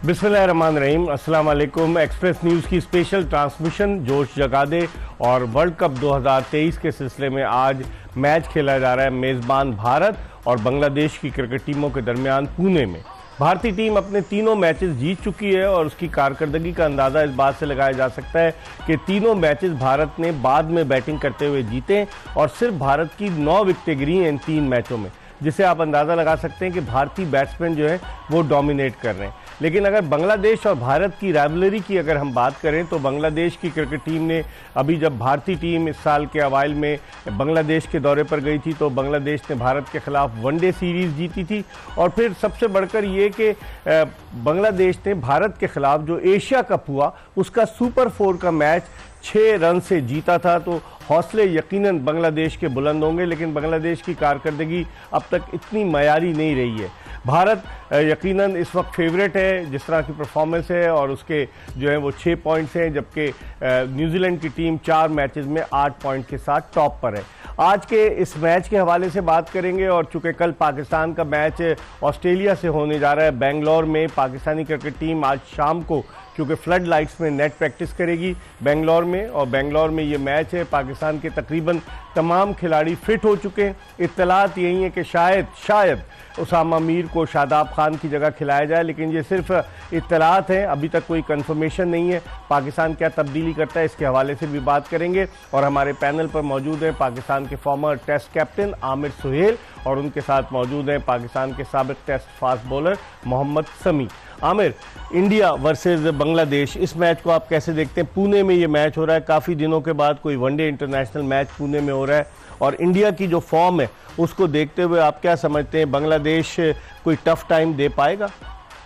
बिस्मिल्लाहिर्रहमानिर्रहीम, अस्सलाम वालेकुम। एक्सप्रेस न्यूज़ की स्पेशल ट्रांसमिशन जोश जगा दे और वर्ल्ड कप 2023 के सिलसिले में आज मैच खेला जा रहा है मेज़बान भारत और बांग्लादेश की क्रिकेट टीमों के दरमियान पुणे में। भारतीय टीम अपने तीनों मैचेस जीत चुकी है और उसकी कारकर्दगी का अंदाज़ा इस बात से लगाया जा सकता है कि तीनों मैचेस भारत ने बाद में बैटिंग करते हुए जीते और सिर्फ भारत की 9 विकेटें गिरी हैं इन 3 मैचों में, जिससे आप अंदाज़ा लगा सकते हैं कि भारतीय बैट्समैन जो है वो डोमिनेट कर रहे हैं। लेकिन अगर बांग्लादेश और भारत की राइवलरी की अगर हम बात करें तो बांग्लादेश की क्रिकेट टीम ने अभी जब भारतीय टीम इस साल के अवाइल में बांग्लादेश के दौरे पर गई थी तो बांग्लादेश ने भारत के खिलाफ वनडे सीरीज़ जीती थी और फिर सबसे बढ़कर ये कि बांग्लादेश ने भारत के खिलाफ जो एशिया कप हुआ उसका सुपर 4 का मैच 6 रन से जीता था। तो हौसले यकीनन बांग्लादेश के बुलंद होंगे, लेकिन बांग्लादेश की कारकर्दगी अब तक इतनी मयारी नहीं रही है। भारत यकीनन इस वक्त फेवरेट है जिस तरह की परफॉर्मेंस है और उसके जो है वो 6 पॉइंट्स हैं, जबकि न्यूजीलैंड की टीम 4 मैचेस में 8 पॉइंट के साथ टॉप पर है। आज के इस मैच के हवाले से बात करेंगे और चूंकि कल पाकिस्तान का मैच ऑस्ट्रेलिया से होने जा रहा है बेंगलोर में, पाकिस्तानी क्रिकेट टीम आज शाम को क्योंकि फ्लड लाइट्स में नेट प्रैक्टिस करेगी बेंगलोर में और बेंगलोर में ये मैच है। पाकिस्तान के तकरीबन तमाम खिलाड़ी फिट हो चुके हैं। इत्तलात यही है कि शायद उसामा मीर को शादाब खान की जगह खिलाया जाए, लेकिन ये सिर्फ इत्तलात हैं, अभी तक कोई कंफर्मेशन नहीं है। पाकिस्तान क्या तब्दीली करता है इसके हवाले से भी बात करेंगे और हमारे पैनल पर मौजूद हैं पाकिस्तान के former test captain Aamer Sohail और उनके साथ मौजूद हैं पाकिस्तान के साबिक टेस्ट फास्ट बॉलर मोहम्मद समी। आमिर, इंडिया वर्सेस बांग्लादेश, इस मैच को आप कैसे देखते हैं? पुणे में ये मैच हो रहा है, काफ़ी दिनों के बाद कोई वनडे इंटरनेशनल मैच पुणे में हो रहा है और इंडिया की जो फॉर्म है उसको देखते हुए आप क्या समझते हैं, बांग्लादेश कोई टफ टाइम दे पाएगा?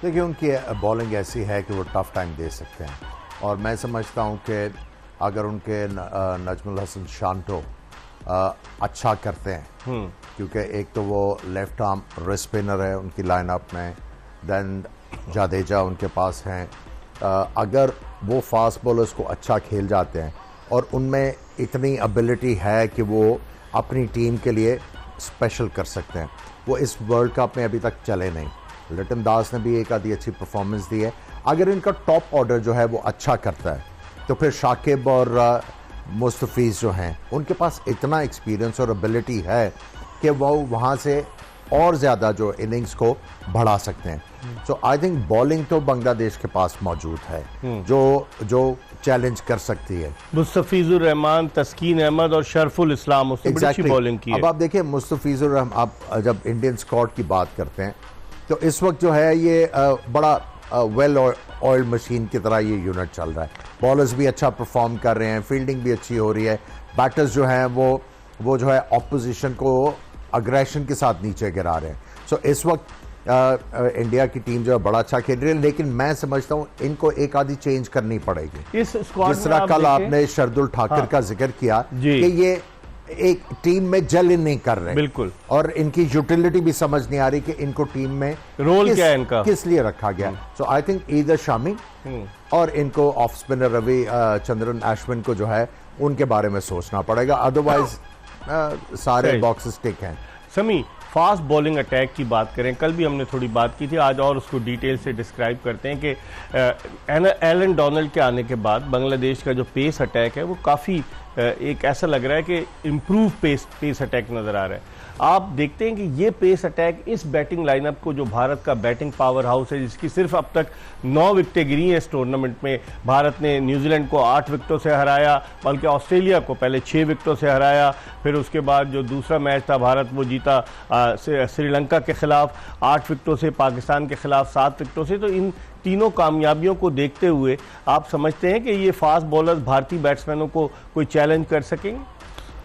देखिए, उनकी बॉलिंग ऐसी है कि वो टफ टाइम दे सकते हैं और मैं समझता हूं कि अगर उनके नजमुल हसन शांटो अच्छा करते हैं, क्योंकि एक तो वो लेफ्ट आर्म रिस्ट स्पिनर है उनकी लाइनअप में, देन जाडेजा उनके पास हैं। अगर वो फास्ट बॉलर्स को अच्छा खेल जाते हैं और उनमें इतनी एबिलिटी है कि वो अपनी टीम के लिए स्पेशल कर सकते हैं। वो इस वर्ल्ड कप में अभी तक चले नहीं। लिटन दास ने भी एक आधी अच्छी परफॉर्मेंस दी है। अगर इनका टॉप ऑर्डर जो है वो अच्छा करता है तो फिर शाकिब और मुस्तफीज़ जो हैं उनके पास इतना एक्सपीरियंस और एबिलिटी है कि वो वहाँ से और ज़्यादा जो इनिंग्स को बढ़ा सकते हैं। सो आई थिंक बॉलिंग तो बांग्लादेश के पास मौजूद है जो चैलेंज कर सकती है। मुस्तफीजुर रहमान, तस्कीन अहमद और शरफुल इस्लाम, उसने बड़ी अच्छी बॉलिंग की है। अब आप देखिए, मुस्तफीजुर रहमान, आप जब इंडियन स्क्वाड की बात करते हैं तो इस वक्त जो है ये बड़ा वेल ऑयल मशीन की तरह ये यूनिट चल रहा है। बॉलर्स भी अच्छा परफॉर्म कर रहे हैं, फील्डिंग भी अच्छी हो रही है, बैटर्स जो हैं वो जो है ऑपोजिशन को अग्रेशन के साथ नीचे गिरा रहे हैं। सो इस वक्त इंडिया की टीम जो है बड़ा अच्छा खेल रही है, लेकिन मैं समझता हूँ इनको एक आधी चेंज करनी पड़ेगी। इस स्क्वाड जिस तरह कल आपने शार्दुल ठाकुर का जिक्र किया कि ये एक टीम में जल इन नहीं कर रहे, बिल्कुल, और इनकी यूटिलिटी भी समझ नहीं आ रही कि इनको टीम में रोल क्या है इनका, किस लिए रखा गया। सो आई थिंक ईदर शामी और इनको ऑफ स्पिनर रवि चंद्रन अश्विन को जो है उनके बारे में सोचना पड़ेगा, अदरवाइज सारे बॉक्सेस टिक हैं। समी, फास्ट बॉलिंग अटैक की बात करें, कल भी हमने थोड़ी बात की थी, आज और उसको डिटेल से डिस्क्राइब करते हैं कि एलन डोनाल्ड के आने के बाद बांग्लादेश का जो पेस अटैक है वो काफ़ी एक ऐसा लग रहा है कि इम्प्रूव पेस अटैक नज़र आ रहा है। आप देखते हैं कि ये पेस अटैक इस बैटिंग लाइनअप को, जो भारत का बैटिंग पावर हाउस है जिसकी सिर्फ अब तक 9 विकेटें गिरी हैं इस टूर्नामेंट में, भारत ने न्यूजीलैंड को 8 विकेटों से हराया, बल्कि ऑस्ट्रेलिया को पहले 6 विकेटों से हराया, फिर उसके बाद जो दूसरा मैच था भारत वो जीता श्रीलंका के खिलाफ 8 विकेटों से, पाकिस्तान के खिलाफ 7 विकेटों से। तो इन तीनों कामयाबियों को देखते हुए आप समझते हैं कि ये फास्ट बॉलर्स भारतीय बैट्समैनों को कोई चैलेंज कर सकेंगे?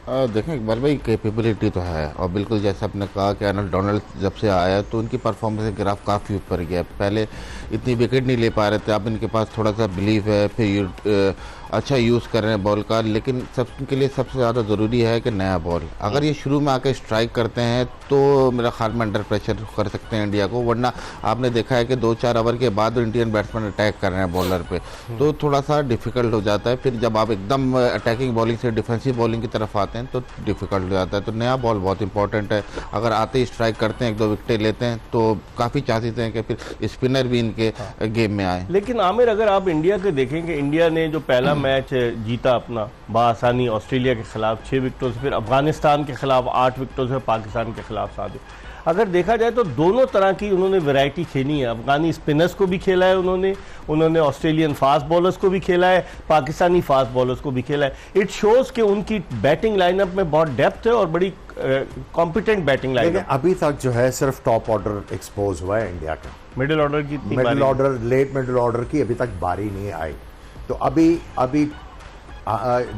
देखें इकबाल भाई, कैपेबिलिटी तो है और बिल्कुल जैसे आपने कहा कि एलन डोनाल्ड जब से आया तो उनकी परफॉर्मेंस ग्राफ काफ़ी ऊपर गया। पहले इतनी विकेट नहीं ले पा रहे थे, अब इनके पास थोड़ा सा बिलीव है, फिर अच्छा यूज़ कर रहे हैं बॉल का, लेकिन सबके लिए सबसे ज़्यादा ज़रूरी है कि नया बॉल, अगर ये शुरू में आके स्ट्राइक करते हैं तो मेरा ख्याल में अंडर प्रेशर कर सकते हैं इंडिया को, वरना आपने देखा है कि 2-4 ओवर के बाद इंडियन बैट्समैन अटैक कर रहे हैं बॉलर पे, तो थोड़ा सा डिफिकल्ट हो जाता है। फिर जब आप एकदम अटैकिंग बॉलिंग से डिफेंसिव बॉलिंग की तरफ आते हैं तो डिफिकल्ट हो जाता है। तो नया बॉल बहुत इंपॉर्टेंट है, अगर आते ही स्ट्राइक करते हैं, 1-2 विकेटें लेते हैं तो काफ़ी चांसेस हैं कि फिर स्पिनर भी इनके गेम में आए। लेकिन आमिर, अगर आप इंडिया के देखेंगे, इंडिया ने जो पहला मैच जीता अपना बआसानी ऑस्ट्रेलिया के खिलाफ 6 विकेटों से, फिर अफगानिस्तान के खिलाफ 8 विकेटों से, पाकिस्तान के खिलाफ 7। अगर देखा जाए तो दोनों तरह की उन्होंने वैरायटी खेली है। अफगानी स्पिनर्स को भी खेला है उन्होंने ऑस्ट्रेलियन फास्ट बॉलर्स को भी खेला है, पाकिस्तानी फास्ट बॉलर्स को भी खेला है। इट शोज कि उनकी बैटिंग लाइनअप में बहुत डेप्थ है और बड़ी कॉम्पिटेंट बैटिंग लाइनअप। अभी तक जो है सिर्फ टॉप ऑर्डर एक्सपोज हुआ है इंडिया का, मिडिल ऑर्डर की लेट मिडिल ऑर्डर की अभी तक बारी नहीं आई। तो अभी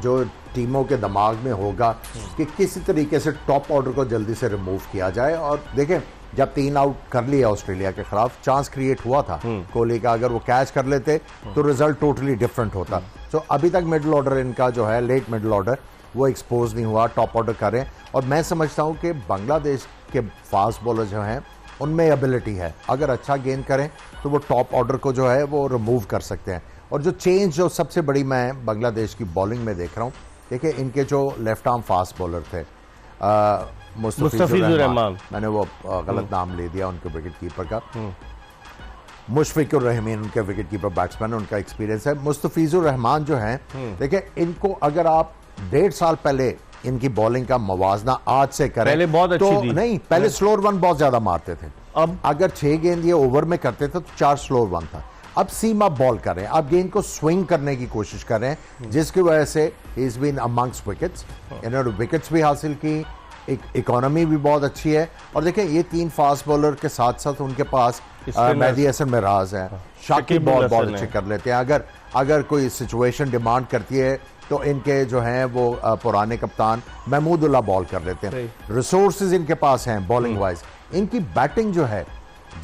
जो टीमों के दिमाग में होगा कि किसी तरीके से टॉप ऑर्डर को जल्दी से रिमूव किया जाए। और देखें, जब 3 आउट कर लिया ऑस्ट्रेलिया के खिलाफ, चांस क्रिएट हुआ था कोहली का, अगर वो कैच कर लेते तो रिजल्ट टोटली डिफरेंट होता। तो अभी तक मिडिल ऑर्डर इनका जो है, लेट मिडिल ऑर्डर, वो एक्सपोज नहीं हुआ, टॉप ऑर्डर कर रहे हैं। और मैं समझता हूं कि बांग्लादेश के फास्ट बॉलर जो हैं उनमें एबिलिटी है, अगर अच्छा गेंद करें तो वो टॉप ऑर्डर को जो है वो रिमूव कर सकते हैं। और जो चेंज जो सबसे बड़ी मैं बांग्लादेश की बॉलिंग में देख रहा हूँ, देखिए इनके जो लेफ्ट आर्म फास्ट बॉलर थे मुस्तफिजुर रहमान, मैंने वो गलत नाम ले दिया उनके विकेट कीपर का, मुशफिकुर रहमान उनके विकेट कीपर बैट्समैन, उनका एक्सपीरियंस है। मुस्तफिजुर रहमान जो हैं, देखिए इनको अगर आप 1.5 साल पहले इनकी बॉलिंग का मवाजना आज से करें, पहले बहुत अच्छी तो थी। नहीं, पहले स्लोअर वन बहुत ज्यादा मारते थे। अब अगर 6 गेंद ये ओवर में करते थे तो 4 स्लोअर वन था। अब सीमा बॉल कर रहे हैं, अब गेंद को स्विंग करने की कोशिश कर रहे हैं, जिसकी वजह से ही इज बीन अमंग्स विकेट्स, इन्होंने विकेट्स भी हासिल की, इकोनॉमी भी बहुत अच्छी है। और देखें, ये 3 फास्ट बॉलर के साथ साथ उनके पास मेहदी हसन मिराज है, शाकिब बॉल बहुत अच्छे कर लेते हैं। अगर कोई सिचुएशन डिमांड करती है तो इनके जो हैं वो पुराने कप्तान महमूदुल्लाह बॉल कर लेते हैं। रिसोर्सेज इनके पास हैं बॉलिंग वाइज। इनकी बैटिंग जो है,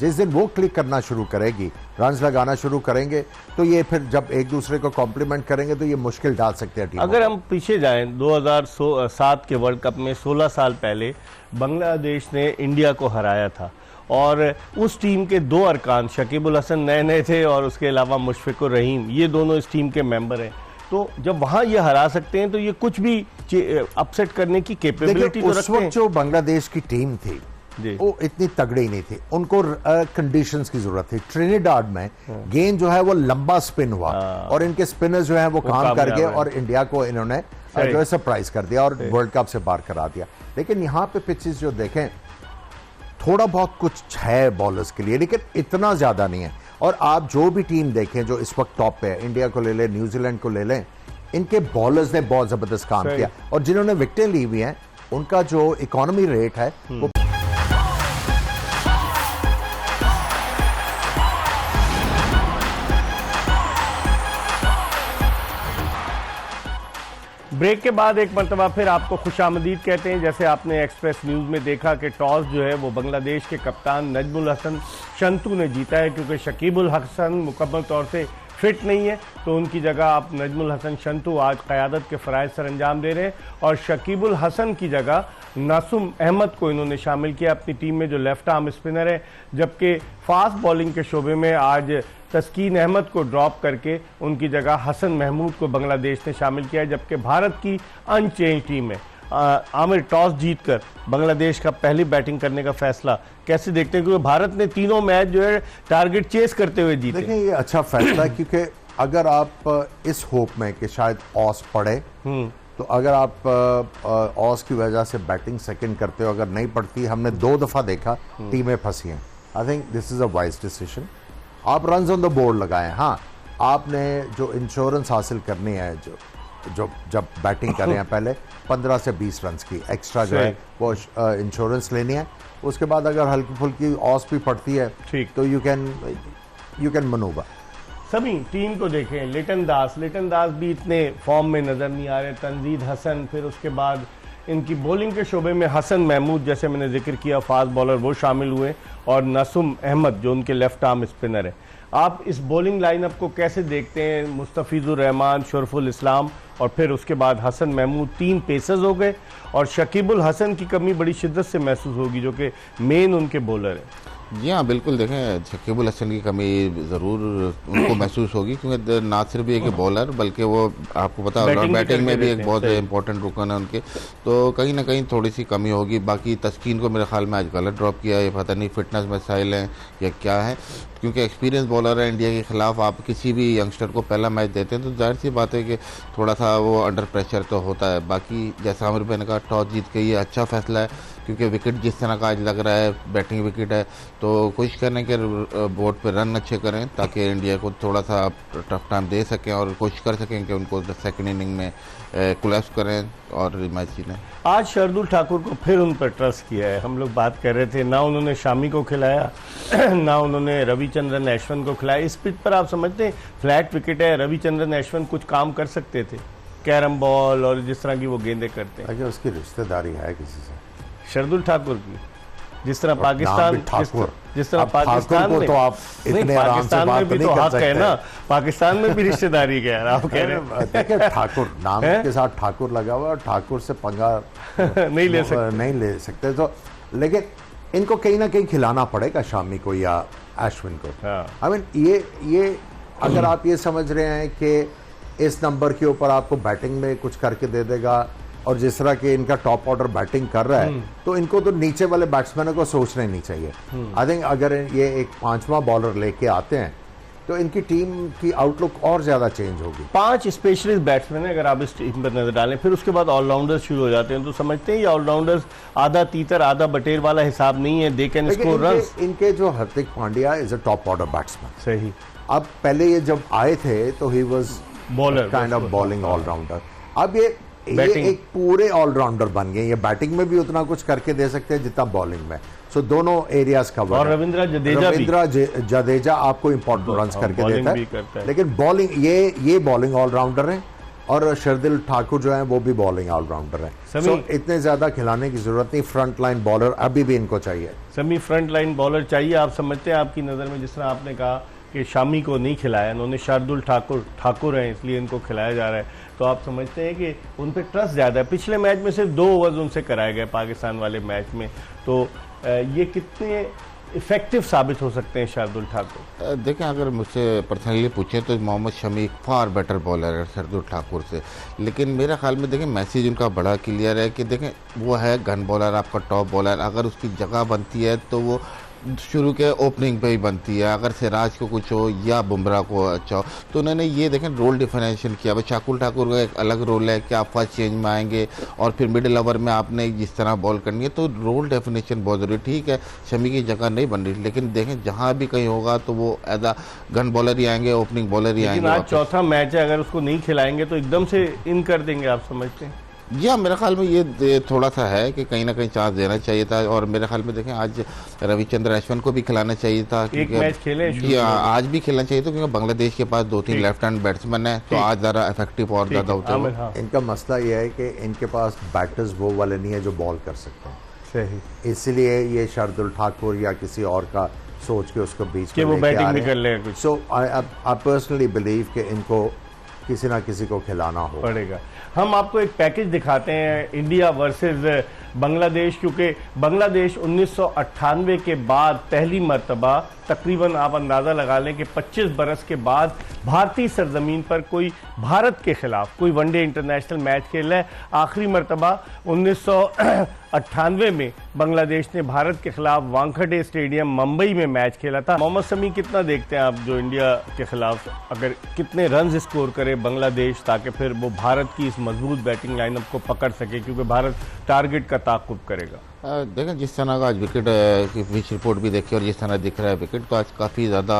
जिस दिन वो क्लिक करना शुरू करेगी, रन्स लगाना शुरू करेंगे, तो ये फिर जब एक दूसरे को कॉम्प्लीमेंट करेंगे तो ये मुश्किल डाल सकते हैं टीम। अगर हम पीछे जाएं 2007 के वर्ल्ड कप में 16 साल पहले बांग्लादेश ने इंडिया को हराया था, और उस टीम के 2 अरकान, शकीबुल हसन नए थे और उसके अलावा मुशफिकुर रहीम, ये दोनों इस टीम के मेंबर हैं। तो जब वहां ये हरा सकते हैं तो ये कुछ भी अपसेट करने की कैपेबिलिटी तो उस वक्त जो बांग्लादेश की टीम थी वो इतनी तगड़ी नहीं थी, उनको कंडीशंस की जरूरत थी। ट्रिनिडाड में गेंद जो है वो लंबा स्पिन हुआ और इनके स्पिनर्स जो है वो काम कर गए और इंडिया को इन्होंने जो है सरप्राइज कर दिया और वर्ल्ड कप से बाहर करा दिया। लेकिन यहाँ पे पिचेस जो देखें, थोड़ा बहुत कुछ है बॉलर्स के लिए, लेकिन इतना ज्यादा नहीं है। और आप जो भी टीम देखें जो इस वक्त टॉप पे है, इंडिया को ले लें, न्यूजीलैंड को ले लें, इनके बॉलर्स ने बहुत जबरदस्त काम किया। और जिन्होंने विकेटें ली हुई हैं, उनका जो इकोनॉमी रेट है वो ब्रेक के बाद एक मरतबा फिर आपको खुशामदीद कहते हैं। जैसे आपने एक्सप्रेस न्यूज़ में देखा कि टॉस जो है वो बांग्लादेश के कप्तान नजमुल हसन शंतू ने जीता है, क्योंकि शकीबुल हसन मुकम्मल तौर से फिट नहीं है, तो उनकी जगह आप नजमुल हसन शंतू आज क़यादत के फ़राइज़ सर अंजाम दे रहे हैं। और शकीबुल हसन की जगह नासुम अहमद को इन्होंने शामिल किया अपनी टीम में, जो लेफ्ट आर्म स्पिनर है। जबकि फास्ट बॉलिंग के शोबे में आज तस्कीन अहमद को ड्रॉप करके उनकी जगह हसन महमूद को बांग्लादेश ने शामिल किया। जबकि भारत की अनचेंज टीम है। आमिर, टॉस जीतकर बांग्लादेश का पहली बैटिंग करने का फैसला कैसे देखते हैं, क्योंकि भारत ने तीनों मैच जो है टारगेट चेस करते हुए जीते। देखिए, ये अच्छा फैसला है, क्योंकि अगर आप इस होप में कि शायद ऑस पड़े, तो अगर आप ऑस की वजह से बैटिंग सेकंड करते हो, अगर नहीं पड़ती, हमने 2 दफा देखा टीमें फंसी हैं। I think this is a wise decision. आप रन्स ऑन द बोर्ड लगाएं। हाँ, आपने जो इंश्योरेंस हासिल करनी है, जो जब बैटिंग कर रहे हैं, पहले 15 से 20 रन की एक्स्ट्रा जो है वो इंश्योरेंस लेनी है। उसके बाद अगर हल्की फुल्की ऑस भी पड़ती है तो यू कैन मनूवर। सभी टीम को देखें, लिटन दास भी इतने फॉर्म में नजर नहीं आ रहे, तंजीद हसन, फिर उसके बाद इनकी बॉलिंग के शोबे में हसन महमूद, जैसे मैंने जिक्र किया, फास्ट बॉलर, वो शामिल हुए, और नासुम अहमद जो उनके लेफ्ट आर्म स्पिनर है। आप इस बॉलिंग लाइनअप को कैसे देखते हैं? मुस्तफिजुर रहमान, शरफुल इस्लाम और फिर उसके बाद हसन महमूद, 3 पेसर्स हो गए और शकीबुल हसन की कमी बड़ी शिद्दत से महसूस होगी जो कि मेन उनके बॉलर हैं। जी हाँ, बिल्कुल देखें शकीबुल हसन की कमी ज़रूर उनको महसूस होगी, क्योंकि ना सिर्फ एक बॉलर बल्कि वो आपको पता है बैटिंग में भी एक बहुत इंपॉर्टेंट रुकन है उनके, तो कहीं ना कहीं थोड़ी सी कमी होगी। बाकी तस्कीन को मेरे ख्याल में आज गलत ड्रॉप किया है, पता नहीं फिटनेस मसाइल हैं या क्या है, क्योंकि एक्सपीरियंस बॉलर है इंडिया के खिलाफ। आप किसी भी यंगस्टर को पहला मैच देते हैं तो जाहिर सी बात है कि थोड़ा सा वो अंडर प्रेशर तो होता है। बाकी जैसा आमिर भाई ने कहा, टॉस जीत के ये अच्छा फैसला है, क्योंकि विकेट जिस तरह का आज लग रहा है बैटिंग विकेट है, तो कोशिश करें कि बोर्ड पे रन अच्छे करें ताकि इंडिया को थोड़ा सा टफ टाइम दे सकें और कोशिश कर सकें कि उनको सेकंड इनिंग में कोलैप्स करें और मैच जीतें। आज शार्दुल ठाकुर को फिर उन पर ट्रस्ट किया है। हम लोग बात कर रहे थे, ना उन्होंने शामी को खिलाया ना उन्होंने रविचंद्रन अश्विन को खिलाया। इस पिच पर आप समझते हैं फ्लैट विकेट है, रविचंद्रन अश्विन कुछ काम कर सकते थे, कैरम बॉल और जिस तरह की वो गेंदें करते हैं। अगर उसकी रिश्तेदारी है किसी से, शार्दुल ठाकुर की, जिस तरह पाकिस्तान जिस तरह पाकिस्तान में तो आप इतने आराम से बात भी तो हक है ना, पाकिस्तान में भी रिश्तेदारी क्या है आप कह रहे हैं। देखिए ठाकुर नाम के साथ ठाकुर लगा हुआ, ठाकुर से पंगा नहीं ले सकते तो, लेकिन इनको कहीं ना कहीं खिलाना पड़ेगा शामी को या अश्विन को। आई मीन ये अगर आप ये समझ रहे हैं कि इस नंबर के ऊपर आपको बैटिंग में कुछ करके दे देगा, और जिस तरह के इनका टॉप ऑर्डर बैटिंग कर रहा है, तो इनको तो नीचे वाले बैट्समैनों को सोचना ही नहीं चाहिए। आई थिंक अगर ये एक 5वां बॉलर लेके आते हैं तो इनकी टीम की आउटलुक और ज्यादा चेंज होगी। 5 स्पेशलिस्ट बैट्समैन अगर आप इस टीम पर नजर डालें, फिर उसके बाद ऑलराउंडर्स शुरू हो जाते हैं, तो समझते हैं ये ऑलराउंडर्स आधा तीतर आधा बटेर वाला हिसाब नहीं है, दे कैन स्कोर रन्स। इनके जो Hardik Pandya is a top order batsman, सही। अब पहले ये जब आए थे तो ही was bowler, kind of bowling all rounder. अब ये एक पूरे ऑलराउंडर बन गए, ये बैटिंग में भी उतना कुछ करके दे सकते हैं जितना बॉलिंग में। सो दोनों एरियाज कवर। और रविंद्र जडेजा आपको इंपॉर्टेंट रन्स करके देता है, लेकिन बॉलिंग ये बॉलिंग ऑलराउंडर है, और शार्दुल ठाकुर जो है वो भी बॉलिंग ऑलराउंडर है। सो इतने ज्यादा खिलाने की जरूरत नहीं, फ्रंट लाइन बॉलर अभी भी इनको चाहिए। समी फ्रंट लाइन बॉलर चाहिए। आप समझते हैं, आपकी नजर में जिस तरह आपने कहा कि शामी को नहीं खिलाया, उन्होंने शार्दुल ठाकुर हैं इसलिए इनको खिलाया जा रहा है, तो आप समझते हैं कि उन पर ट्रस्ट ज़्यादा है। पिछले मैच में सिर्फ 2 ओवर्स उनसे कराए गए पाकिस्तान वाले मैच में, तो ये कितने इफेक्टिव साबित हो सकते हैं शार्दुल ठाकुर? देखें, अगर मुझसे पर्सनली पूछें तो Mohammed Shami far better bowler है शार्दुल ठाकुर से, लेकिन मेरे ख्याल में देखें मैसेज उनका बड़ा क्लियर है कि देखें वो है गन बॉलर, आपका टॉप बॉलर। अगर उसकी जगह बनती है तो वो शुरू के ओपनिंग पे ही बनती है। अगर सिराज को कुछ हो या बुमराह को अच्छा हो, तो उन्होंने ये देखें रोल डिफिनेशन किया। भाई शार्दुल ठाकुर का एक अलग रोल है कि आप फर्स्ट चेंज में आएंगे और फिर मिडिल ओवर में आपने जिस तरह बॉल करनी है, तो रोल डेफिनेशन बहुत जरूरी। ठीक है, शमी की जगह नहीं बन रही, लेकिन देखें जहां भी कहीं होगा तो वो एज आ गन बॉलर ही आएंगे, ओपनिंग बॉलर ही आएंगे। आज चौथा मैच है, अगर उसको नहीं खिलाएंगे तो एकदम से इन कर देंगे, आप समझते हैं? जी हाँ, मेरे ख्याल में ये थोड़ा सा है कि कहीं ना कहीं चांस देना चाहिए था, और मेरे ख्याल में देखें आज रविचंद्र अश्विन को भी खिलाना चाहिए था। एक मैच खेले, जी हाँ, आज भी खेलना चाहिए था, क्योंकि बांग्लादेश के पास 2-3 लेफ्ट हैंड बैट्समैन है, तो आज ज़रा इफेक्टिव और ज़्यादा होता है। हाँ। इनका मसला ये है कि इनके पास बैटर्स वो वाले नहीं है जो बॉल कर सकते हैं, सही। इसलिए ये शार्दुल ठाकुर या किसी और का सोच के उसको बीच में वो बैटिंग भी कर ले कुछ। सो आई पर्सनली बिलीव कि इनको किसी ना किसी को खिलाना हो पड़ेगा। हम आपको एक पैकेज दिखाते हैं, इंडिया वर्सेस बांग्लादेश, क्योंकि बांग्लादेश 1998 के बाद पहली मर्तबा, तकरीबन आप अंदाज़ा लगा लें कि 25 बरस के बाद भारतीय सरजमीन पर कोई भारत के खिलाफ कोई वनडे इंटरनेशनल मैच खेला है। आखिरी मर्तबा 1998 में बांग्लादेश ने भारत के खिलाफ वानखेड़े स्टेडियम मुंबई में मैच खेला था। मोहम्मद शमी कितना देखते हैं आप, जो इंडिया के खिलाफ अगर कितने रन स्कोर करे बांग्लादेश, ताकि फिर वो भारत की इस मजबूत बैटिंग लाइनअप को पकड़ सके, क्योंकि भारत टारगेट का ताक़ुब करेगा? देखें, जिस तरह का आज विकेट की पिच रिपोर्ट भी देखी और जिस तरह दिख रहा है विकेट, तो आज काफ़ी ज़्यादा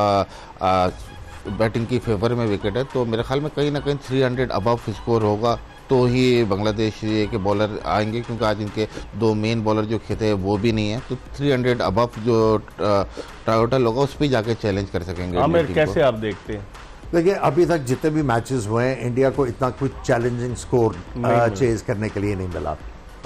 बैटिंग की फेवर में विकेट है, तो मेरे ख्याल में कहीं ना कहीं 300 अबव स्कोर होगा तो ही बांग्लादेश के बॉलर आएंगे, क्योंकि आज इनके 2 मेन बॉलर जो खेते हैं वो भी नहीं है, तो 300 अबव जो टोटल होगा उस पर जाके चैलेंज कर सकेंगे। आमिर, कैसे आप देखते हैं? देखिए, अभी तक जितने भी मैचेस हुए हैं, इंडिया को इतना कुछ चैलेंजिंग स्कोर चेज करने के लिए नहीं मिला।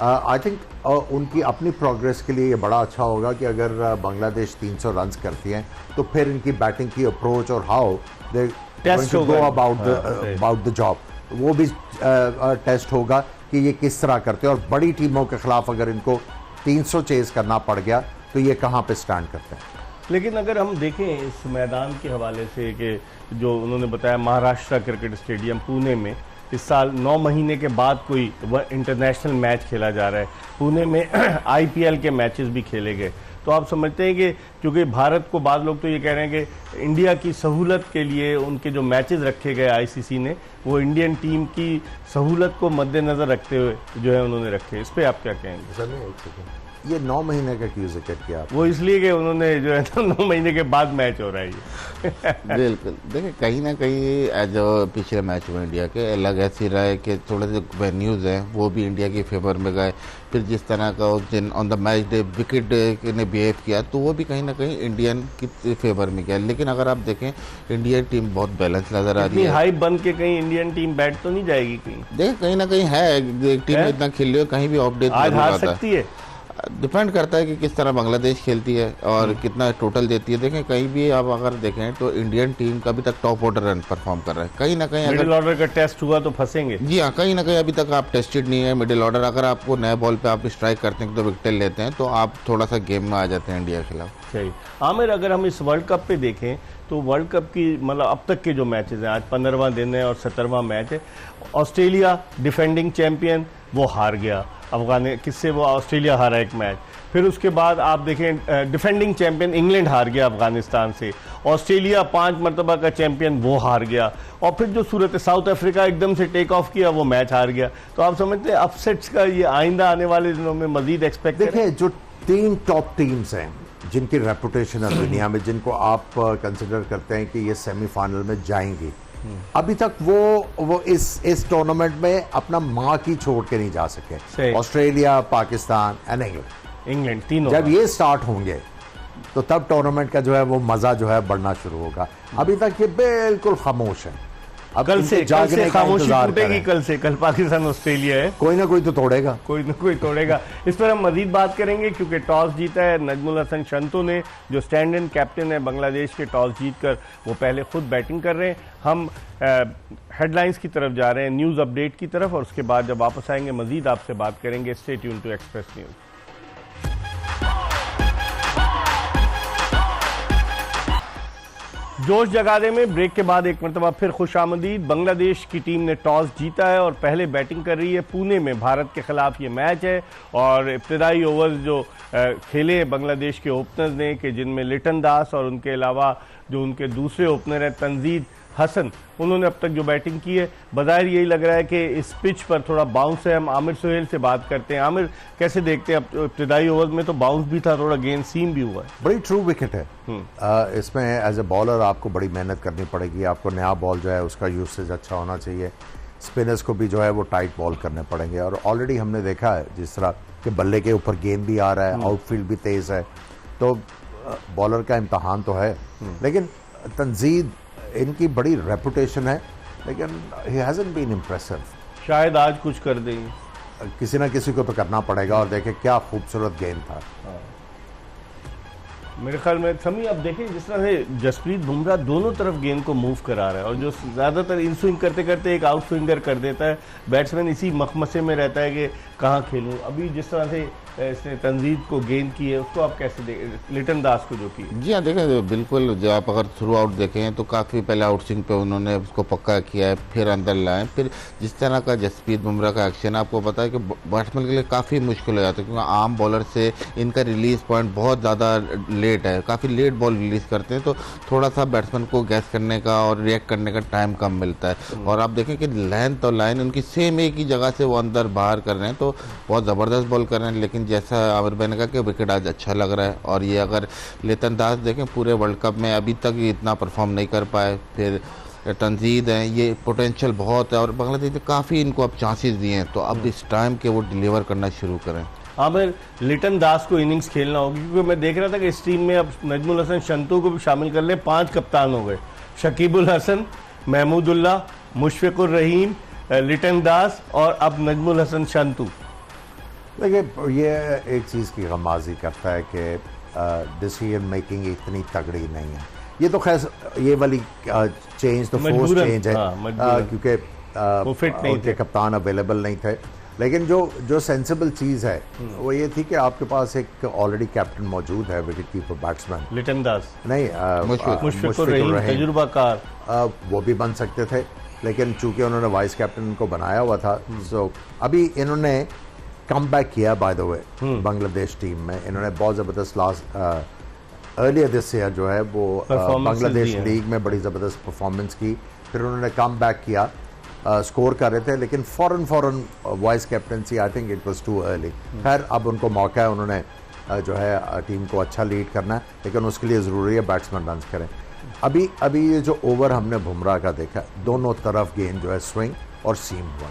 आई थिंक उनकी अपनी प्रोग्रेस के लिए ये बड़ा अच्छा होगा कि अगर बांग्लादेश 300 रन करती हैं तो फिर इनकी बैटिंग की अप्रोच और how they go about the job, वो भी टेस्ट होगा कि ये किस तरह करते हैं, और बड़ी टीमों के खिलाफ अगर इनको 300 चेज करना पड़ गया तो ये कहाँ पे स्टैंड करते हैं। लेकिन अगर हम देखें इस मैदान के हवाले से कि जो उन्होंने बताया महाराष्ट्र क्रिकेट स्टेडियम पुणे में इस साल 9 महीने के बाद कोई इंटरनेशनल मैच खेला जा रहा है, पुणे में आईपीएल के मैचेस भी खेले गए, तो आप समझते हैं कि क्योंकि भारत को बाद लोग तो ये कह रहे हैं कि इंडिया की सहूलत के लिए उनके जो मैचेस रखे गए आईसीसी ने वो इंडियन टीम की सहूलत को मद्देनज़र रखते हुए जो है उन्होंने रखे, इस पर आप क्या कहेंगे? सर नहीं, एक सेकंड, ये 9 महीने का क्यों जिक्र किया? वो इसलिए कि उन्होंने जो है ना 9 महीने के बाद मैच हो रहा है ये। बिल्कुल, देखिए कहीं ना कहीं जो पिछले मैच हुए इंडिया के अलग ऐसी रहा है कि थोड़े से वेन्यूज़ हैं वो भी इंडिया के फेवर में गए, फिर जिस तरह का उस दिन on the match day wicket ने बिहेव किया तो वो भी कहीं ना कहीं इंडियन की फेवर में गया। लेकिन अगर आप देखें इंडियन टीम बहुत बैलेंस नजर आ रही है, हाई बन के कहीं इंडियन टीम बैट तो नहीं जाएगी कहीं? देखिए कहीं ना कहीं है, टीम इतना खेल रही है, कहीं भी अपडेट आज हार सकती है, डिपेंड करता है कि किस तरह बांग्लादेश खेलती है और कितना टोटल देती है। देखें कहीं भी आप अगर देखें तो इंडियन टीम का अभी तक टॉप ऑर्डर रन परफॉर्म कर रहा है, कहीं ना कहीं मिडिल ऑर्डर का टेस्ट हुआ तो फंसेंगे। जी हाँ, कहीं ना कहीं अभी तक आप टेस्टेड नहीं है मिडिल ऑर्डर। अगर आपको नए बॉल पे आप स्ट्राइक करते हैं तो विकेट लेते हैं तो आप थोड़ा सा गेम में आ जाते हैं इंडिया के खिलाफ। सही। आमिर, अगर हम इस वर्ल्ड कप पे देखें तो वर्ल्ड कप की मतलब अब तक के जो मैचेस हैं, आज 15वां दिन है और 17वां मैच है, ऑस्ट्रेलिया डिफेंडिंग चैंपियन वो हार गया, किससे वो ऑस्ट्रेलिया हारा एक मैच, फिर उसके बाद आप देखें डिफेंडिंग चैंपियन इंग्लैंड हार गया अफगानिस्तान से, ऑस्ट्रेलिया 5 मरतबा का चैंपियन वो हार गया, और फिर जो सूरत साउथ अफ्रीका एकदम से टेक ऑफ किया वो मैच हार गया। तो आप समझते हैं अपसेट्स का ये आइंदा आने वाले दिनों में मजीद एक्सपेक्ट करें? देखिए जो 3 टॉप टीम्स हैं जिनकी रेपुटेशन है दुनिया में, जिनको आप कंसिडर करते हैं कि ये सेमीफाइनल में जाएंगी, अभी तक वो इस टूर्नामेंट में अपना माँ की छोड़ के नहीं जा सके। ऑस्ट्रेलिया, पाकिस्तान एंड इंग्लैंड तीनों जब ये स्टार्ट होंगे तो तब टूर्नामेंट का जो है वो मजा जो है बढ़ना शुरू होगा। अभी तक ये बिल्कुल खामोश है। अब कल से खामोशी टूटेगी, कल पाकिस्तान ऑस्ट्रेलिया है, कोई ना कोई तो तोड़ेगा, कोई ना कोई तोड़ेगा। इस पर हम मजीद बात करेंगे क्योंकि टॉस जीता है नजमुल हसन शंतु ने, जो स्टैंड इन कैप्टन है बांग्लादेश के। टॉस जीतकर वो पहले खुद बैटिंग कर रहे हैं। हम हेडलाइंस की तरफ जा रहे हैं, न्यूज़ अपडेट की तरफ, और उसके बाद जब वापस आएंगे मजीद आपसे बात करेंगे। Stay tune to Express News. जोश जगादे में ब्रेक के बाद एक मरतबा फिर खुशामदीद। बांग्लादेश की टीम ने टॉस जीता है और पहले बैटिंग कर रही है। पुणे में भारत के खिलाफ ये मैच है और इब्तदाई ओवर्स जो खेले बांग्लादेश के ओपनर्स ने, कि जिनमें लिटन दास और उनके अलावा जो उनके दूसरे ओपनर हैं तंजीद हसन, उन्होंने अब तक जो बैटिंग की है, बज़ाहिर यही लग रहा है कि इस पिच पर थोड़ा बाउंस है। हम आमिर सुहेल से बात करते हैं। आमिर, कैसे देखते हैं? अब इब्तदाई ओवर में तो बाउंस भी था, थोड़ा गेंद सीम भी हुआ है। बड़ी ट्रू विकेट है। इसमें एज ए बॉलर आपको बड़ी मेहनत करनी पड़ेगी। आपको नया बॉल जो है उसका यूसेज अच्छा होना चाहिए। स्पिनर्स को भी जो है वो टाइट बॉल करने पड़ेंगे, और ऑलरेडी हमने देखा है जिस तरह कि बल्ले के ऊपर गेंद भी आ रहा है, आउटफील्ड भी तेज है, तो बॉलर का इम्तहान तो है। लेकिन तंजीद, इनकी बड़ी रेपुटेशन है, लेकिन ही हैजंट बीन इम्प्रेसिव। शायद आज कुछ कर देंगे, किसी ना किसी को तो करना पड़ेगा। और देखें क्या खूबसूरत गेंद था। मेरे ख्याल में समी, अब देखें जिस तरह से जसप्रीत बुमराह दोनों तरफ गेंद को मूव करा रहा है, और जो ज़्यादातर इन स्विंग करते करते एक आउट स्विंगर कर देता है, बैट्समैन इसी मखमसे में रहता है कि कहाँ खेलूँ। अभी जिस तरह से इसने तंजीद को गेंद की है, उसको आप कैसे देखें? लिटन दास को जो की? जी हाँ, देखें बिल्कुल, जो आप अगर थ्रू आउट देखें तो काफ़ी पहले आउट स्विंग पे उन्होंने उसको पक्का किया है, फिर अंदर लाए। फिर जिस तरह का जसप्रीत बुमराह का एक्शन आपको पता है कि बैट्समैन के लिए काफ़ी मुश्किल हो जाता है, क्योंकि आम बॉलर से इनका रिलीज पॉइंट बहुत ज़्यादा लेट है, काफ़ी लेट बॉल रिलीज करते हैं, तो थोड़ा सा बैट्समैन को गैस करने का और रिएक्ट करने का टाइम कम मिलता है। और आप देखें कि लेंथ और लाइन उनकी सेम एक ही जगह से वो अंदर बाहर कर रहे हैं, तो बहुत ज़बरदस्त बॉल कर रहे हैं। लेकिन जैसा आमिर भाई ने कहा कि विकेट आज अच्छा लग रहा है, और ये अगर लिटन दास देखें पूरे वर्ल्ड कप में अभी तक इतना परफॉर्म नहीं कर पाए। फिर तंजीद हैं, ये पोटेंशियल बहुत है, और बांग्लादेश ने काफ़ी इनको अब चांसेस दिए हैं, तो अब इस टाइम के वो डिलीवर करना शुरू करें। आमिर, लिटन दास को इनिंग्स खेलना होगी, क्योंकि मैं देख रहा था कि इस टीम में अब नजमुल हसन शंतु को भी शामिल कर लें। 5 कप्तान हो गए, शकीबुल हसन, महमूदुल्लाह, मुशफिकुर रहीम, लिटन दास और अब नजमुल हसन शंतु। देखिए ये एक चीज़ की गमाजी करता है कि डिसीजन मेकिंग इतनी तगड़ी नहीं है। ये तो खैर ये वाली चेंज तो फोर्स चेंज है, क्योंकि उनके कप्तान अवेलेबल नहीं थे। लेकिन जो सेंसिबल चीज़ है वो ये थी कि आपके पास एक ऑलरेडी कैप्टन मौजूद है, विकेट कीपर बैट्समैन लिटन दास, नहीं मुशफिकुर रहीम तजुर्बाकार, वो भी बन सकते थे, लेकिन चूंकि उन्होंने वाइस कैप्टन को बनाया हुआ था। सो अभी इन्होंने कम बैक किया by the way Bangladesh team में। इन्होंने बहुत ज़बरदस्त लास्ट अर्लियर दिस ईयर जो है वो बांग्लादेश लीग में बड़ी ज़बरदस्त परफॉर्मेंस की। फिर उन्होंने कम बैक किया, स्कोर कर रहे थे, लेकिन फॉरन vice captaincy I think it was too early. खैर अब उनको मौका है, उन्होंने जो है टीम को अच्छा लीड करना है, लेकिन उसके लिए ज़रूरी है बैट्समैन रन करें। अभी ये जो ओवर हमने बुमराह का देखा, दोनों तरफ गेंद जो है स्विंग और सीम हुआ।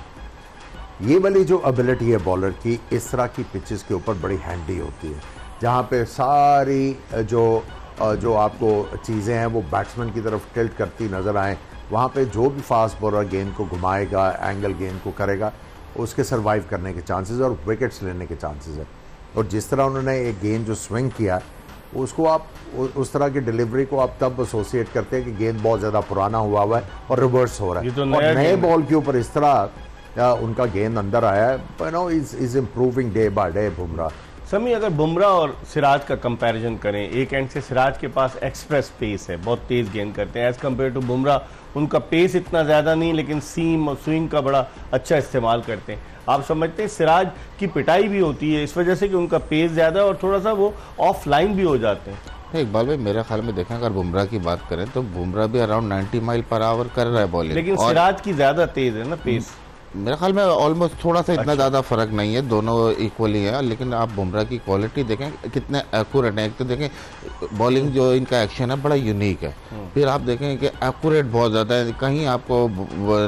ये वाली जो एबिलिटी है बॉलर की, इस तरह की पिचेस के ऊपर बड़ी हैंडी होती है, जहाँ पे सारी जो आपको चीज़ें हैं वो बैट्समैन की तरफ टिल्ट करती नज़र आएँ। वहाँ पे जो भी फास्ट बॉलर गेंद को घुमाएगा, एंगल गेंद को करेगा, उसके सर्वाइव करने के चांसेस और विकेट्स लेने के चांसेस है। और जिस तरह उन्होंने एक गेंद जो स्विंग किया, उसको आप उस तरह की डिलीवरी को आप तब एसोसिएट करते हैं कि गेंद बहुत ज़्यादा पुराना हुआ है और रिवर्स हो रहा है। तो और नए बॉल के ऊपर इस तरह उनका गेंद अंदर आया है। You know is improving day by day Bumrah. समी, अगर बुमराह और सिराज का कंपैरिजन करें, एक एंड से सिराज के पास एक्सप्रेस पेस है, बहुत तेज गेंद करते हैं, एज कम्पेयर टू बुमराह उनका पेस इतना ज़्यादा नहीं, लेकिन सीम और स्विंग का बड़ा अच्छा इस्तेमाल करते हैं। आप समझते हैं सिराज की पिटाई भी होती है इस वजह से कि उनका पेस ज़्यादा है और थोड़ा सा वो ऑफ लाइन भी हो जाते हैं। इकबाल भाई मेरे ख्याल में देखें, अगर बुमराह की बात करें तो बुमराह भी अराउंड 90 माइल पर आवर कर रहा है बॉलिंग, लेकिन सिराज की ज़्यादा तेज है ना पेस। मेरे ख्याल में ऑलमोस्ट थोड़ा सा इतना ज़्यादा फर्क नहीं है, दोनों इक्वली है। लेकिन आप बुमराह की क्वालिटी देखें कितने एक्यूरेट है। एक तो देखें बॉलिंग जो इनका एक्शन है बड़ा यूनिक है, फिर आप देखें कि एक्यूरेट बहुत ज़्यादा है, कहीं आपको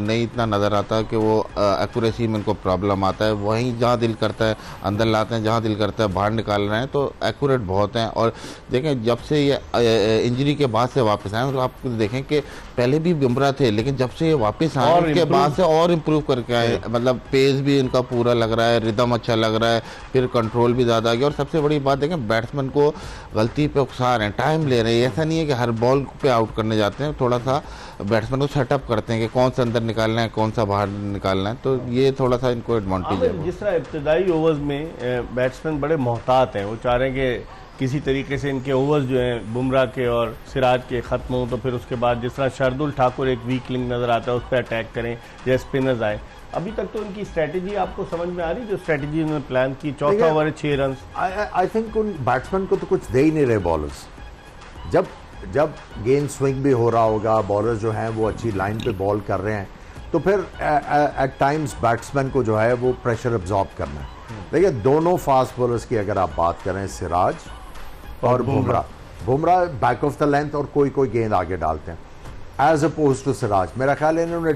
नहीं इतना नज़र आता कि वो एक्यूरेसी में इनको प्रॉब्लम आता है। वहीं जहाँ दिल करता है अंदर लाते हैं, जहाँ दिल करता है बाहर निकाल रहे हैं, तो एक्यूरेट बहुत हैं। और देखें जब से ये इंजरी के बाद से वापस आए, तो आप देखें कि पहले भी बुमराह थे, लेकिन जब से ये वापस आए उसके बाद से और इम्प्रूव करके आए। मतलब पेस भी इनका पूरा लग रहा है, रिदम अच्छा लग रहा है, फिर कंट्रोल भी ज़्यादा आ गया। और सबसे बड़ी बात देखें, बैट्समैन को गलती पे उकसा रहे हैं, टाइम ले रहे हैं। ऐसा नहीं है कि हर बॉल पे आउट करने जाते हैं, थोड़ा सा बैट्समैन को सेटअप करते हैं कि कौन सा अंदर निकालना है, कौन सा बाहर निकालना है। तो ये थोड़ा सा इनको एडवांटेज है। जिस तरह इब्तदाई ओवर्स में बैट्समैन बड़े मोहतात हैं, वो चाह रहे हैं कि किसी तरीके से इनके ओवर्स जो हैं बुमराह के और सिराज के ख़त्म हों, तो फिर उसके बाद जिस तरह शार्दुल ठाकुर एक वीक लिंक नज़र आता है उस पर अटैक करें या स्पिनर्स आए। अभी तक तो इनकी स्ट्रैटेजी आपको समझ में आ रही, जो स्ट्रैटेजी उन्होंने प्लान की, चौथा ओवर है 6 रन। आई थिंक उन बैट्समैन को तो कुछ दे ही नहीं रहे बॉलर्स। जब गेंद स्विंग भी हो रहा होगा, बॉलर्स जो हैं वो अच्छी लाइन पे बॉल कर रहे हैं, तो फिर एट टाइम्स बैट्समैन को जो है वो प्रेशर एब्जॉर्ब करना है। देखिए दोनों फास्ट बॉलर्स की अगर आप बात करें, सिराज और Bumrah back of the length और कोई गेंद आगे डालते हैं एज अपोज टू सिराज। मेरा ख्याल है इन्होंने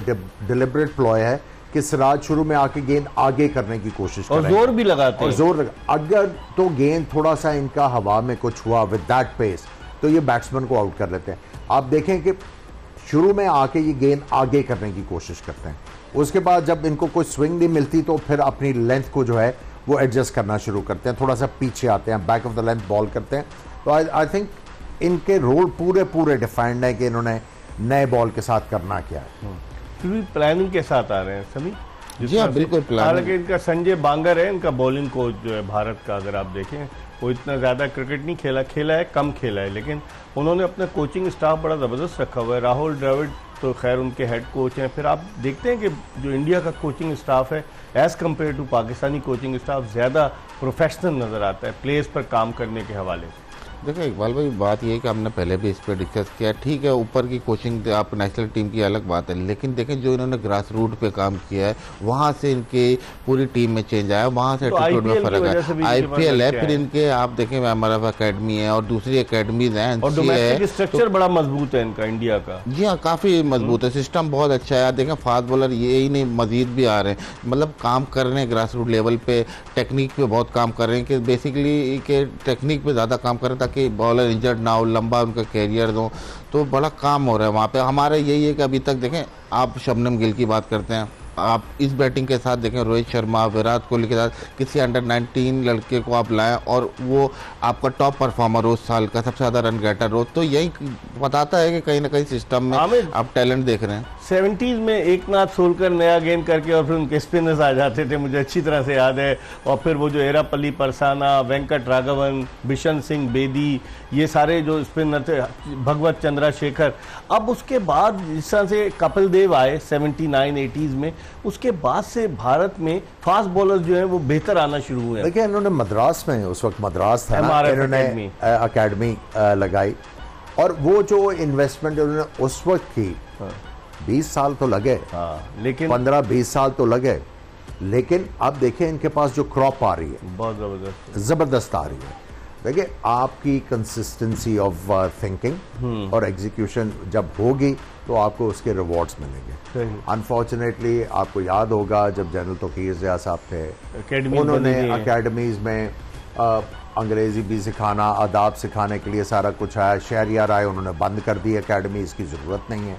डिलिबरेट प्लॉय है कि सिराज शुरू में आके गेंद आगे करने की कोशिश और जोर भी लगाते हैं, जोर अगर तो गेंद थोड़ा सा इनका हवा में कुछ हुआ विद दैट पेस, तो ये बैट्समैन को आउट कर लेते हैं। आप देखें कि शुरू में आके ये गेंद आगे करने की कोशिश करते हैं, उसके बाद जब इनको कोई स्विंग नहीं मिलती तो फिर अपनी लेंथ को जो है वो एडजस्ट करना शुरू करते हैं, थोड़ा सा पीछे आते हैं, back of the length ball करते हैं। तो आई थिंक इनके रोल पूरे डिफाइंड है कि इन्होंने नए बॉल के साथ करना क्या है। फिर भी प्लानिंग के साथ आ रहे हैं सभी। जी हाँ, बिल्कुल प्लानिंग। हालांकि इनका संजय बांगर है इनका बॉलिंग कोच जो है भारत का, अगर आप देखें वो इतना ज़्यादा क्रिकेट नहीं खेला है, कम खेला है, लेकिन उन्होंने अपना कोचिंग स्टाफ बड़ा ज़बरदस्त रखा हुआ है। राहुल द्रविड़ तो खैर उनके हेड कोच हैं। फिर आप देखते हैं कि जो इंडिया का कोचिंग स्टाफ है as compare to Pakistani coaching staff ज़्यादा प्रोफेशनल नज़र आता है प्लेस पर काम करने के हवाले से। देखिए इकबाल भाई, बात ये है कि हमने पहले भी इस पर डिस्कस किया, ठीक है ऊपर की कोचिंग आप नेशनल टीम की अलग बात है, लेकिन देखें जो इन्होंने ग्रास रूट पे काम किया है वहाँ से इनकी पूरी टीम में चेंज आया, वहाँ से एटीट्यूड में फर्क है। आईपीएल है, फिर इनके आप देखें हमारा अकेडमी है और दूसरी अकेडमीज हैं, स्ट्रक्चर बड़ा मजबूत है इनका इंडिया का। जी हाँ, काफ़ी मजबूत है, सिस्टम बहुत अच्छा है। देखें फास्ट बॉलर यही नहीं मजीद भी आ रहे हैं, मतलब काम कर रहे हैं ग्रास रूट लेवल पे, टेक्निक पे बहुत काम कर रहे हैं कि बेसिकली के टेक्निक पे ज़्यादा काम करें ताकि बॉलर इंजर्ड ना हो, लंबा उनका कैरियर दो, तो बड़ा काम हो रहा है वहाँ पे। हमारा यही है कि अभी तक देखें आप शबनम गिल की बात करते हैं, आप इस बैटिंग के साथ देखें, रोहित शर्मा, विराट कोहली के साथ किसी अंडर 19 लड़के को आप लाएं और वो आपका टॉप परफॉर्मर हो, उस साल का सबसे ज़्यादा रन गेटर हो, तो यही बताता है कि कहीं ना कहीं सिस्टम में आप टैलेंट देख रहे हैं। 70s में एकनाथ सोलकर नया गेंद करके और फिर उनके स्पिनर्स आ जाते थे, मुझे अच्छी तरह से याद है। और फिर वो जो एरापल्ली परसाना, वेंकट राघवन, बिशन सिंह बेदी, ये सारे जो स्पिनर थे, भगवत चंद्रशेखर। अब उसके बाद जिस तरह से कपिल देव आए 79-80s में, उसके बाद से भारत में फास्ट बॉलर्स जो हैं वो बेहतर आना शुरू हुए हैं। देखिए, इन्होंने मद्रास में, उस वक्त मद्रास था ना, MRF इन्होंने अकेडमी लगाई, और वो जो इन्वेस्टमेंट उन्होंने उस वक्त की, 20 साल तो लगे, लेकिन 15-20 साल तो लगे, लेकिन अब देखें इनके पास जो क्रॉप आ रही है बहुत जबरदस्त आ रही है। देखिए, आपकी कंसिस्टेंसी ऑफ थिंकिंग और एग्जीक्यूशन जब होगी तो आपको उसके रिवॉर्ड्स मिलेंगे। अनफॉर्चुनेटली आपको याद होगा जब जनरल तौकीर ज़िया साहब थे, उन्होंने अकेडमीज में अंग्रेजी भी सिखाना, आदाब सिखाने के लिए सारा कुछ आया, शहरियार आए, उन्होंने बंद कर दी अकेडमी, इसकी ज़रूरत नहीं है।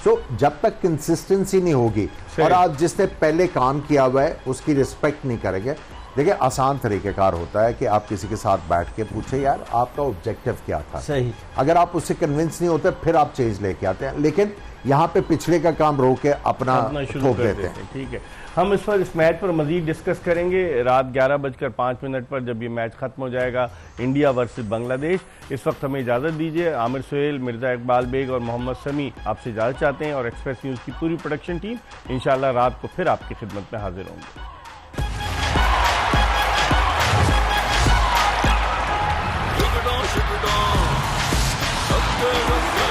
सो जब तक कंसिस्टेंसी नहीं होगी और आप जिसने पहले काम किया हुआ है उसकी रिस्पेक्ट नहीं करेंगे। देखिए, आसान तरीक़ेकार होता है कि आप किसी के साथ बैठ के पूछे, यार आपका ऑब्जेक्टिव क्या था, सही। अगर आप उससे कन्विंस नहीं होते फिर आप चेंज लेके आते हैं, लेकिन यहाँ पे पिछले का काम रोक के अपना ठोक देते हैं। ठीक है, हम इस मैच पर मजीद डिस्कस करेंगे रात 11:05 पर, जब ये मैच खत्म हो जाएगा, इंडिया वर्सेस बांग्लादेश। इस वक्त हमें इजाज़त दीजिए। आमिर सुहेल, मिर्ज़ा इकबाल बेग और मोहम्मद समी आपसे इजाज़त चाहते हैं, और एक्सप्रेस न्यूज़ की पूरी प्रोडक्शन टीम इंशाल्लाह रात को फिर आपकी खिदमत में हाजिर होंगे। Look it on, shake it on. Up there,